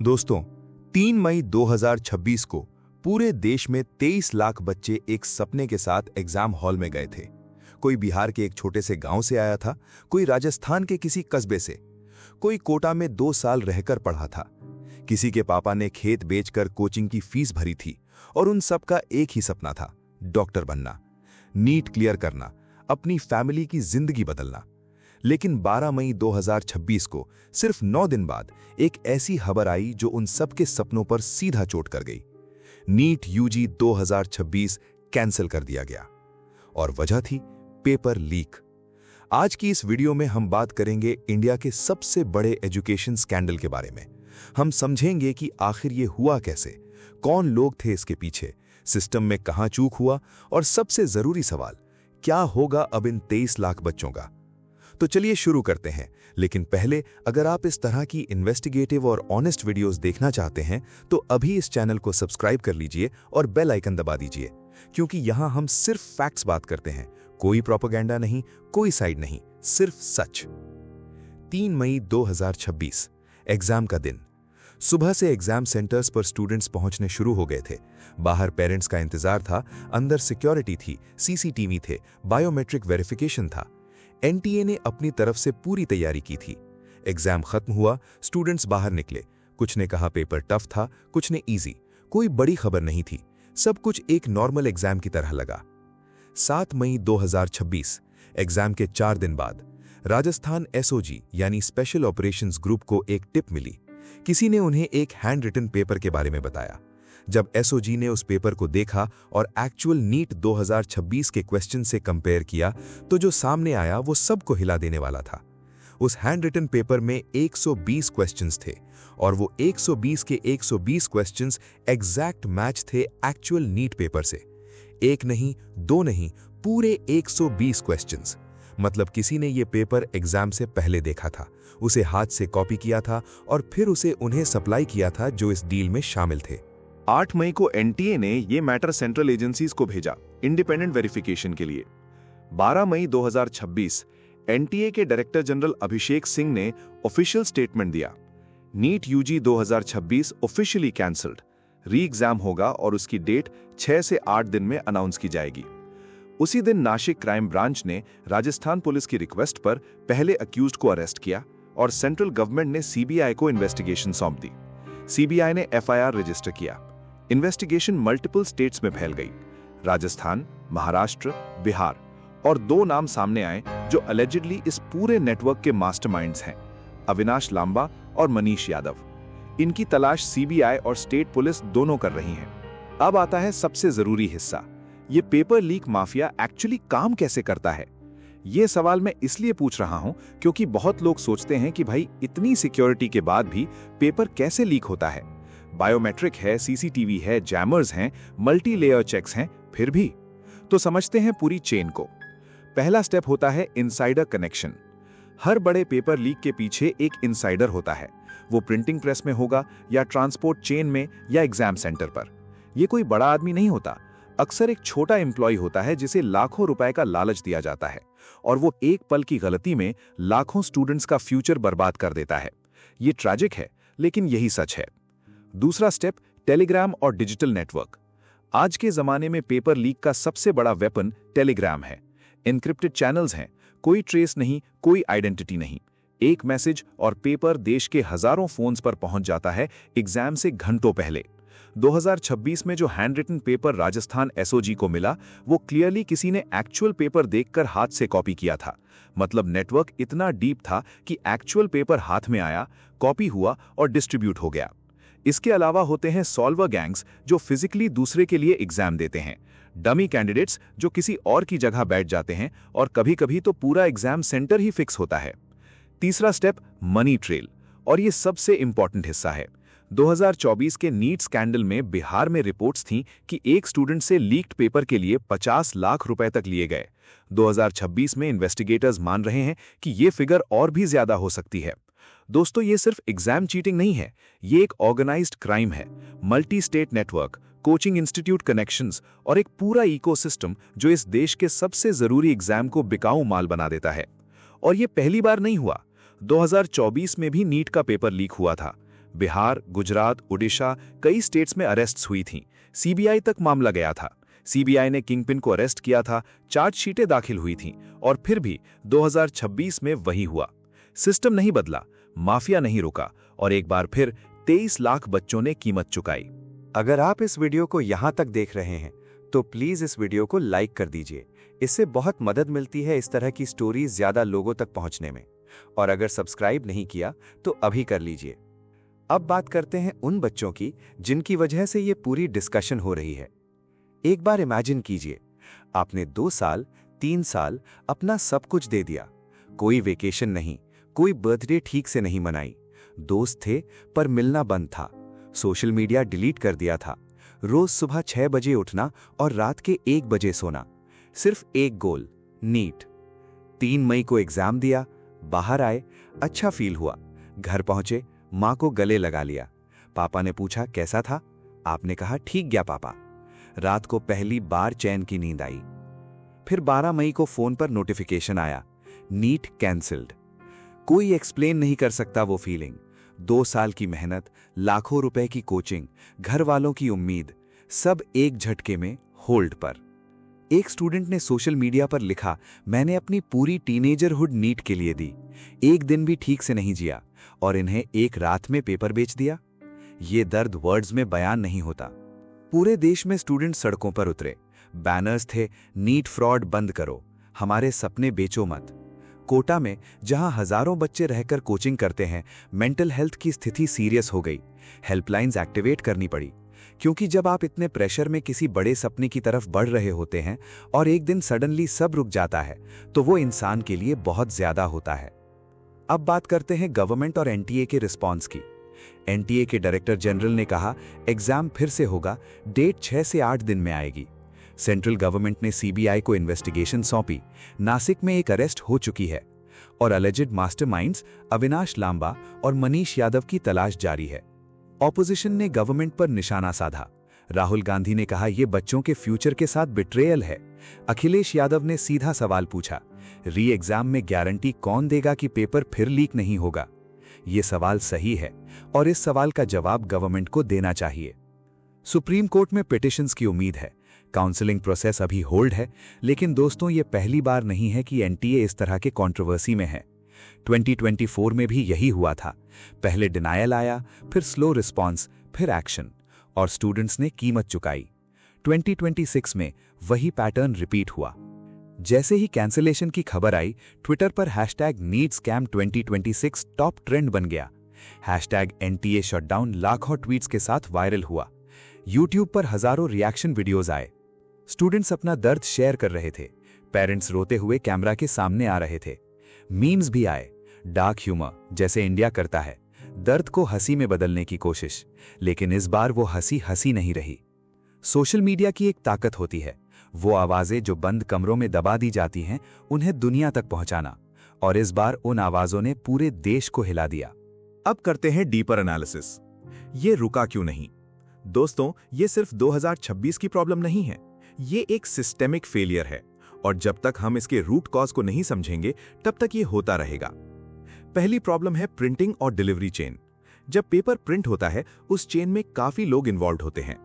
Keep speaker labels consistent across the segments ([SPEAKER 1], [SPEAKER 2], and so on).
[SPEAKER 1] दोस्तों, 3 मई 2026 को पूरे देश में 23 लाख बच्चे एक सपने के साथ एग्जाम हॉल में गए थे। कोई बिहार के एक छोटे से गांव से आया था, कोई राजस्थान के किसी कस्बे से, कोई कोटा में 2 साल रहकर पढ़ा था, किसी के पापा ने खेत बेचकर कोचिंग की फीस भरी थी और उन सबका एक ही सपना था, डॉक्टर बनना, नीट क्लियर करना, अपनी फैमिली की जिंदगी बदलना। लेकिन 12 मई 2026 को सिर्फ 9 दिन बाद एक ऐसी खबर आई जो उन सबके सपनों पर सीधा चोट कर गई। नीट यूजी 2026 कैंसिल कर दिया गया और वजह थी पेपर लीक। आज की इस वीडियो में हम बात करेंगे इंडिया के सबसे बड़े एजुकेशन स्कैंडल के बारे में। हम समझेंगे कि आखिर ये हुआ कैसे, कौन लोग थे इसके पीछे, सिस्टम में कहां चूक हुआ और सबसे जरूरी सवाल, क्या होगा अब इन 23 लाख बच्चों का। तो चलिए शुरू करते हैं। लेकिन पहले, अगर आप इस तरह की इन्वेस्टिगेटिव और ऑनेस्ट वीडियोस देखना चाहते हैं तो अभी इस चैनल को सब्सक्राइब कर लीजिए और बेल आइकन दबा दीजिए, क्योंकि यहां हम सिर्फ फैक्ट्स बात करते हैं, कोई प्रोपेगेंडा नहीं, कोई साइड नहीं, सिर्फ सच। 3 मई 2026 एग्जाम का दिन। सुबह से एग्जाम सेंटर्स पर स्टूडेंट्स पहुंचने शुरू हो गए थे। बाहर पेरेंट्स का इंतजार था, अंदर सिक्योरिटी थी, सीसीटीवी थे, बायोमेट्रिक वेरिफिकेशन था। एनटीए ने अपनी तरफ से पूरी तैयारी की थी। एग्जाम खत्म हुआ, स्टूडेंट्स बाहर निकले। कुछ ने कहा पेपर टफ था, कुछ ने इजी। कोई बड़ी खबर नहीं थी, सब कुछ एक नॉर्मल एग्जाम की तरह लगा। 7 मई 2026 एग्जाम के 4 दिन बाद राजस्थान एसओजी यानी स्पेशल ऑपरेशंस ग्रुप को एक टिप मिली। किसी ने उन्हें एक हैंड रिटन पेपर के बारे में बताया। जब एसओजी ने उस पेपर को देखा और एक्चुअल नीट 2026 के क्वेश्चन से कंपेयर किया तो जो सामने आया वो सबको हिला देने वाला था। उस हैंड रिटन पेपर में 120 क्वेश्चंस थे और वो 120 के 120 क्वेश्चंस एग्जैक्ट मैच थे एक्चुअल नीट पेपर से। एक नहीं, दो नहीं, पूरे 120 क्वेश्चंस। मतलब किसी ने ये पेपर एग्जाम से पहले देखा था, उसे हाथ से कॉपी किया था और फिर उसे उन्हें सप्लाई किया था जो इस डील में शामिल थे।
[SPEAKER 2] 8 मई को एनटीए ने यह मैटर सेंट्रल एजेंसीज को भेजा इंडिपेंडेंट वेरिफिकेशन के लिए। 12 मई 2026 एनटीए के डायरेक्टर जनरल अभिषेक सिंह ने ऑफिशियल स्टेटमेंट दिया, NEET UG 2026 officially cancelled, re exam होगा और उसकी डेट 6 से 8 दिन में अनाउंस की जाएगी। उसी दिन नासिक क्राइम ब्रांच ने राजस्थान पुलिस की रिक्वेस्ट पर पहले अक्यूज्ड को अरेस्ट किया और सेंट्रल गवर्नमेंट ने सीबीआई को इन्वेस्टिगेशन सौंप दी। सीबीआई ने एफआईआर रजिस्टर किया। इन्वेस्टिगेशन मल्टीपल स्टेट्स में फैल गई। राजस्थान, महाराष्ट्र, बिहार और 2 नाम सामने आए जो अलेजिडली इस पूरे नेटवर्क के मास्टरमाइंड्स हैं, अविनाश लांबा और मनीष यादव। इनकी तलाश सीबीआई और स्टेट पुलिस दोनों कर रही हैं। अब आता है सबसे जरूरी हिस्सा, ये पेपर लीक माफिया एक्चुअली काम कैसे करता है। ये सवाल मैं इसलिए पूछ रहा हूं क्योंकि बहुत लोग सोचते हैं कि भाई इतनी सिक्योरिटी के बाद भी पेपर कैसे लीक होता है। बायोमेट्रिक है, सीसीटीवी है, जैमर्स हैं, मल्टी लेयर चेक्स हैं, फिर भी। तो समझते हैं पूरी चेन को। पहला स्टेप होता है इनसाइडर कनेक्शन। हर बड़े पेपर लीक के पीछे एक इनसाइडर होता है। वो प्रिंटिंग प्रेस में होगा या ट्रांसपोर्ट चेन में या एग्जाम सेंटर पर। यह कोई बड़ा आदमी नहीं होता, अक्सर एक छोटा एम्प्लॉय होता है जिसे लाखों रुपए का लालच दिया जाता है और वो एक पल की गलती में लाखों स्टूडेंट्स का फ्यूचर बर्बाद कर देता है। ये ट्रैजिक है, लेकिन यही सच है। दूसरा स्टेप, टेलीग्राम और डिजिटल नेटवर्क। आज के जमाने में पेपर लीक का सबसे बड़ा वेपन टेलीग्राम है। एन्क्रिप्टेड चैनल्स हैं, कोई ट्रेस नहीं, कोई आइडेंटिटी नहीं। एक मैसेज और पेपर देश के हजारों फोन्स पर पहुंच जाता है एग्जाम से घंटों पहले। 2026 में जो handwritten paper Rajasthan SOG को मिला, वो क्लियरली किसी ने एक्चुअल पेपर देखकर हाथ से कॉपी किया था। मतलब नेटवर्क इतना डीप था कि एक्चुअल पेपर हाथ में आया, कॉपी हुआ और डिस्ट्रीब्यूट हो गया। इसके अलावा होते हैं सॉल्वर गैंग्स जो फिजिकली दूसरे के लिए एग्जाम देते हैं, डमी कैंडिडेट्स जो किसी और की जगह बैठ जाते हैं और कभी-कभी तो पूरा एग्जाम सेंटर ही फिक्स होता है। तीसरा स्टेप, मनी ट्रेल, और ये सबसे इंपॉर्टेंट हिस्सा है। 2024 के नीट स्कैंडल में बिहार में रिपोर्ट्स थीं कि एक स्टूडेंट से लीक्ड पेपर के लिए 50 लाख रुपए तक लिए गए। 2026 में इन्वेस्टिगेटर्स मान रहे हैं कि ये फिगर और भी ज्यादा हो सकती है। दोस्तों, ये सिर्फ एग्जाम चीटिंग नहीं है, ये एक ऑर्गेनाइज्ड क्राइम है। Multi state network, coaching institute connections और एक पूरा इकोसिस्टम जो इस देश के सबसे जरूरी एग्जाम को बिकाऊ माल बना देता है। और ये पहली बार नहीं हुआ। 2024 में भी नीट का पेपर लीक हुआ था। बिहार, गुजरात, ओडिशा, कई स्टेट्स में अरेस्ट्स हुई थीं। सीबीआई तक मामला गया था। सीबीआई ने किंगपिन को अरेस्ट किया था, चार्जशीटें दाखिल हुई थीं, और फिर भी 2026 में वही हुआ। सिस्टम नहीं बदला, माफिया नहीं रुका, और एक बार फिर 23 लाख बच्चों ने कीमत चुकाई।
[SPEAKER 1] अगर आप इस वीडियो को यहाँ तक देख रहे हैं तो प्लीज इस वीडियो को लाइक कर दीजिए। इससे बहुत मदद मिलती है इस तरह की स्टोरीज ज्यादा लोगों तक पहुंचने में। और अगर सब्सक्राइब नहीं किया तो अभी कर लीजिए। अब बात करते हैं उन बच्चों की जिनकी वजह से ये पूरी डिस्कशन हो रही है। एक बार इमेजिन कीजिए, आपने 2 साल 3 साल अपना सब कुछ दे दिया। कोई वेकेशन नहीं, कोई बर्थडे ठीक से नहीं मनाई, दोस्त थे पर मिलना बंद था, सोशल मीडिया डिलीट कर दिया था, रोज सुबह 6 बजे उठना और रात के 1 बजे सोना, सिर्फ एक गोल, नीट। 3 मई को एग्जाम दिया, बाहर आए, अच्छा फील हुआ, घर पहुंचे, माँ को गले लगा लिया। पापा ने पूछा कैसा था, आपने कहा ठीक गया पापा। रात को पहली बार चैन की नींद आई। फिर 12 मई को फोन पर नोटिफिकेशन आया, नीट कैंसिल्ड। कोई एक्सप्लेन नहीं कर सकता वो फीलिंग। 2 साल की मेहनत, लाखों रुपए की कोचिंग, घर वालों की उम्मीद, सब एक झटके में होल्ड पर। एक स्टूडेंट ने सोशल मीडिया पर लिखा, मैंने अपनी पूरी टीनेजरहुड नीट के लिए दी, एक दिन भी ठीक से नहीं जिया, और इन्हें एक रात में पेपर बेच दिया। ये दर्द वर्ड्स में बयान नहीं होता। पूरे देश में स्टूडेंट सड़कों पर उतरे, बैनर्स थे, नीट फ्रॉड बंद करो, हमारे सपने बेचो मत। कोटा में जहां हजारों बच्चे रहकर कोचिंग करते हैं, मेंटल हेल्थ की स्थिति सीरियस हो गई। हेल्पलाइंस एक्टिवेट करनी पड़ी, क्योंकि जब आप इतने प्रेशर में किसी बड़े सपने की तरफ बढ़ रहे होते हैं और एक दिन सडनली सब रुक जाता है, तो वो इंसान के लिए बहुत ज्यादा होता है। अब बात करते हैं गवर्नमेंट और एनटीए के रिस्पॉन्स की। एनटीए के डायरेक्टर जनरल ने कहा, एग्जाम फिर से होगा, डेट 6 से 8 दिन में आएगी। सेंट्रल गवर्नमेंट ने सीबीआई को इन्वेस्टिगेशन सौंपी। नासिक में एक अरेस्ट हो चुकी है और अलेजिड मास्टरमाइंड्स अविनाश लांबा और मनीष यादव की तलाश जारी है। ऑपोजिशन ने गवर्नमेंट पर निशाना साधा। राहुल गांधी ने कहा, यह बच्चों के फ्यूचर के साथ बिट्रेयल है। अखिलेश यादव ने सीधा सवाल पूछा, री एग्जाम में गारंटी कौन देगा कि पेपर फिर लीक नहीं होगा? यह सवाल सही है और इस सवाल का जवाब गवर्नमेंट को देना चाहिए। सुप्रीम कोर्ट में पिटिशंस की उम्मीद है। काउंसलिंग प्रोसेस अभी होल्ड है, लेकिन दोस्तों ये पहली बार नहीं है कि एनटीए इस तरह के कंट्रोवर्सी में है। 2024 में भी यही हुआ था। पहले डिनायल आया, फिर स्लो रिस्पॉन्स, फिर एक्शन, और स्टूडेंट्स ने कीमत चुकाई। 2026 में वही पैटर्न रिपीट हुआ। जैसे ही कैंसिलेशन की खबर आई, ट्विटर पर #NeetScam2026 टॉप ट्रेंड बन गया। #NTA शटडाउन लाखों ट्वीट्स के साथ वायरल हुआ। यूट्यूब पर हजारों रिएक्शन वीडियोस आए। स्टूडेंट्स अपना दर्द शेयर कर रहे थे, पेरेंट्स रोते हुए कैमरा के सामने आ रहे थे। मीम्स भी आए, डार्क ह्यूमर जैसे इंडिया करता है, दर्द को हंसी में बदलने की कोशिश। लेकिन इस बार वो हंसी हंसी नहीं रही। सोशल मीडिया की एक ताकत होती है, वो आवाजें जो बंद कमरों में दबा दी जाती हैं, उन्हें दुनिया तक पहुंचाना। और इस बार उन आवाजों ने पूरे देश को हिला दिया।
[SPEAKER 2] अब करते हैं डीपर एनालिसिस। ये रुका क्यों नहीं? दोस्तों, ये सिर्फ 2026 की प्रॉब्लम नहीं है, ये एक सिस्टेमिक फेलियर है, और जब तक हम इसके रूट कॉज को नहीं समझेंगे तब तक ये होता रहेगा। पहली प्रॉब्लम है प्रिंटिंग और डिलीवरी चेन। जब पेपर प्रिंट होता है, उस चेन में काफी लोग इन्वॉल्व होते हैं।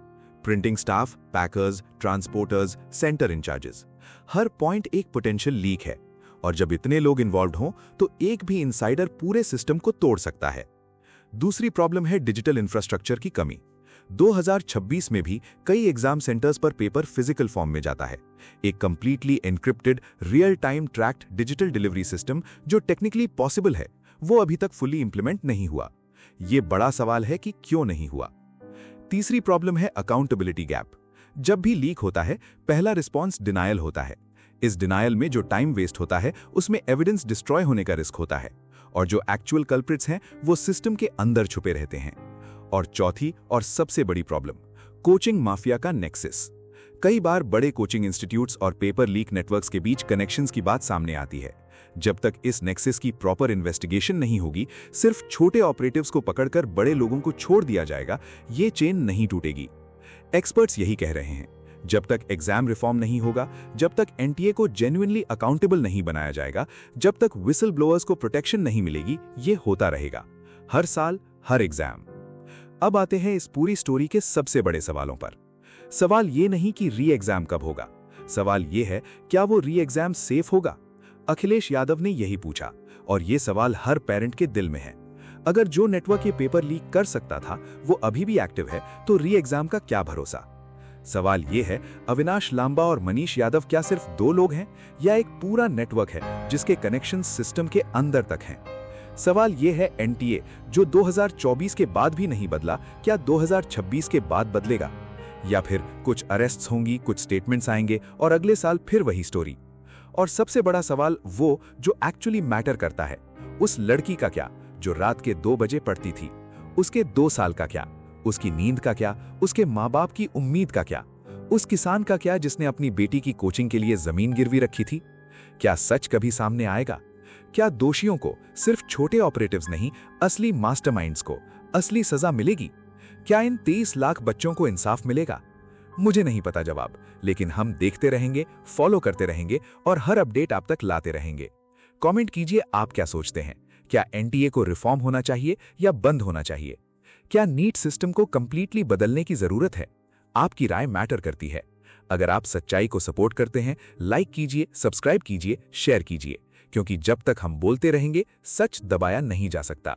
[SPEAKER 2] Printing staff, packers, transporters, centre incharges, हर पॉइंट एक पोटेंशियल लीक है, और जब इतने लोग इन्वॉल्व हों तो एक भी इनसाइडर पूरे सिस्टम को तोड़ सकता है। दूसरी प्रॉब्लम है डिजिटल इंफ्रास्ट्रक्चर की कमी। 2026 में भी कई एग्जाम सेंटर्स पर पेपर फिजिकल फॉर्म में जाता है। एक completely encrypted real time tracked digital delivery system जो टेक्निकली पॉसिबल है, वो अभी तक फुली इंप्लीमेंट नहीं हुआ। ये बड़ा सवाल है कि क्यों नहीं हुआ। तीसरी प्रॉब्लम है अकाउंटेबिलिटी गैप। जब भी लीक होता है, पहला रिस्पॉन्स डिनायल होता है। इस डिनायल में जो टाइम वेस्ट होता है, उसमें एविडेंस डिस्ट्रॉय होने का रिस्क होता है, और जो एक्चुअल कल्प्रिट्स हैं वो सिस्टम के अंदर छुपे रहते हैं। और चौथी और सबसे बड़ी प्रॉब्लम, कोचिंग माफिया का नेक्सस। कई बार बड़े कोचिंग इंस्टीट्यूट्स और पेपर लीक नेटवर्क्स के बीच कनेक्शंस की बात सामने आती है। जब तक इस नेक्सस की प्रॉपर इन्वेस्टिगेशन नहीं होगी, सिर्फ छोटे ऑपरेटिव्स को पकड़कर बड़े लोगों को छोड़ दिया जाएगा, ये चेन नहीं टूटेगी। एक्सपर्ट्स यही कह रहे हैं, जब तक एग्जाम रिफॉर्म नहीं होगा, जब तक एनटीए को जेन्युइनली अकाउंटेबल नहीं बनाया जाएगा, जब तक विसल ब्लोअर्स को प्रोटेक्शन नहीं मिलेगी, ये होता रहेगा। हर साल, हर एग्जाम। अब आते हैं इस पूरी स्टोरी के सबसे बड़े सवालों पर। सवाल ये नहीं कि री एग्जाम कब होगा, सवाल ये है क्या वो री एग्जाम सेफ होगा। अखिलेश यादव ने यही पूछा और ये सवाल हर पेरेंट के दिल में है। अगर जो नेटवर्क ये पेपर लीक कर सकता था वो अभी भी एक्टिव है तो री एग्जाम का क्या भरोसा। सवाल ये है, अविनाश लांबा और मनीष यादव क्या सिर्फ दो लोग हैं या एक पूरा नेटवर्क है जिसके कनेक्शन सिस्टम के अंदर तक हैं। सवाल ये है, एनटीए जो 2024 के बाद भी नहीं बदला, क्या 2026 के बाद बदलेगा? या फिर कुछ अरेस्ट्स होंगी, कुछ स्टेटमेंट्स आएंगे और अगले साल फिर वही स्टोरी। और सबसे बड़ा सवाल वो जो एक्चुअली मैटर करता है, उस लड़की का क्या जो रात के 2 बजे पढ़ती थी, उसके 2 साल का क्या, उसकी नींद का क्या, उसके माँ बाप की उम्मीद का क्या, उस किसान का क्या जिसने अपनी बेटी की कोचिंग के लिए जमीन गिरवी रखी थी। क्या सच कभी सामने आएगा? क्या दोषियों को, सिर्फ छोटे ऑपरेटिव्स नहीं, असली मास्टरमाइंड्स को असली सजा मिलेगी? क्या इन 23 लाख बच्चों को इंसाफ मिलेगा? मुझे नहीं पता जवाब, लेकिन हम देखते रहेंगे, फॉलो करते रहेंगे और हर अपडेट आप तक लाते रहेंगे। कमेंट कीजिए आप क्या सोचते हैं। क्या एनटीए को रिफॉर्म होना चाहिए या बंद होना चाहिए? क्या नीट सिस्टम को कंप्लीटली बदलने की जरूरत है? आपकी राय मैटर करती है। अगर आप सच्चाई को सपोर्ट करते हैं, लाइक कीजिए, सब्सक्राइब कीजिए, शेयर कीजिए, क्योंकि जब तक हम बोलते रहेंगे, सच दबाया नहीं जा सकता।